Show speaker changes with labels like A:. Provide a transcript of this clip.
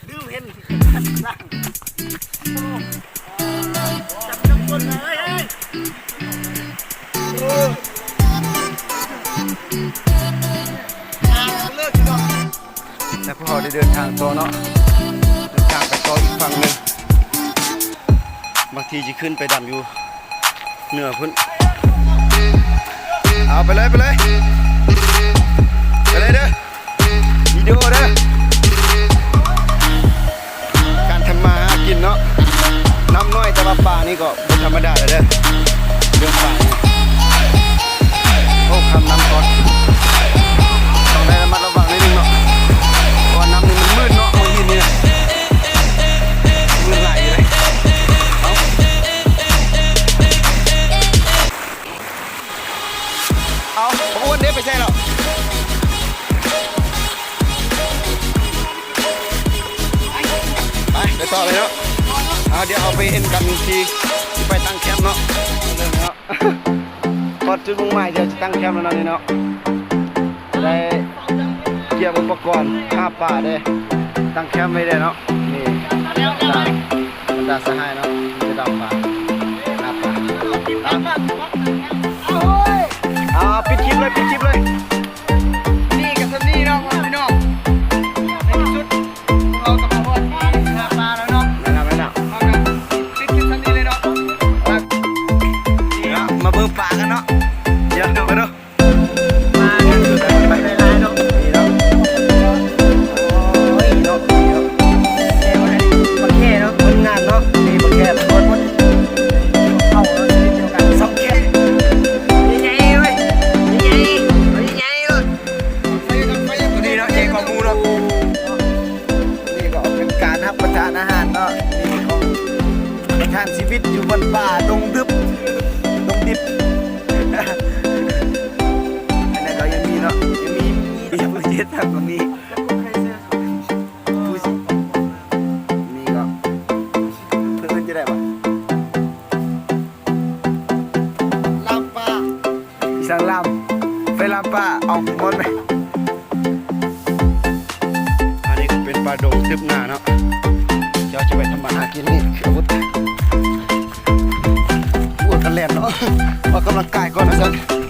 A: ดื้อเห็นนั่งจับจับคนเลยเลิกกันเนาะแล้วพวกเราได้เดินทางต่อเนาะเดินทางไปต่ออีกฝั่งหนึ่งบางทีจะขึ้นไปดำอยู่เหนือพุ่นเอาไปเลยไปเลยไปเลยเด้อวิดีโอเด้อการทำมาหากินเนาะน้ำน้อยแต่ว่าป่านี่ก็เป็นธรรมดาเลยเด้อเรื่องป่านี่โอ้คำน้ำก่อนต้องได้ระมัดระวังนิดนึงเนาะเพราะว่าน้ำนี่มันมืดเนาะบางทีนี่มืดไหลเลยเอาอ้วนเด้ไปใช่หรอไปต่อเลยเนาะเดี๋ยวเอาไปเอ็นกันทีไปตั้งแคมป์เนาะเริ่มเนาะพอจุดมุ่งหมายเดี๋ยวจะตั้งแคมป์แล้วนี่เนาะได้เกี่ยวอุปกรณ์หาป่าได้ตั้งแคมป์ไม่ได้เนาะนี่ดาสหายเนาะจะดำป่าหาป่าปิดคลิปเลยปิดคลิปเลยนี่กับซันนี่เนาะพี่น้องในที่สุดเรากับพ่อหาปลาแล้วเนาะไม่นะปิดคลิปซันนี่เลยเนาะมาเบิ่งปลากันเนาะเดี๋ยวมาดูมาไปเลยเนาะนี่เนาะโอ้ยเนาะแค่เนาะคนงานเนาะนี่แค่คนหมดเข้าแล้วเดียวกันสับแค่ประทานอาหารเนาะนี่ของประทานชีวิตอยู่บนป่าดงดิบอันนั้นก็ยังมีเนาะยังมีผู้เจ็ดทางตรงนี้ผู้สินี่ก็เพื่อนจะได้ปะลำป่าอีสังลำไปลำป่าเอาหมดไปอันนี้ก็เป็นป่าดงทึบหน้าเนาะเราจะไปทำมาหากินนี่คืออาวุธอวดกันแล่นเนาะออกกำลังกายก่อนนะจ๊ะ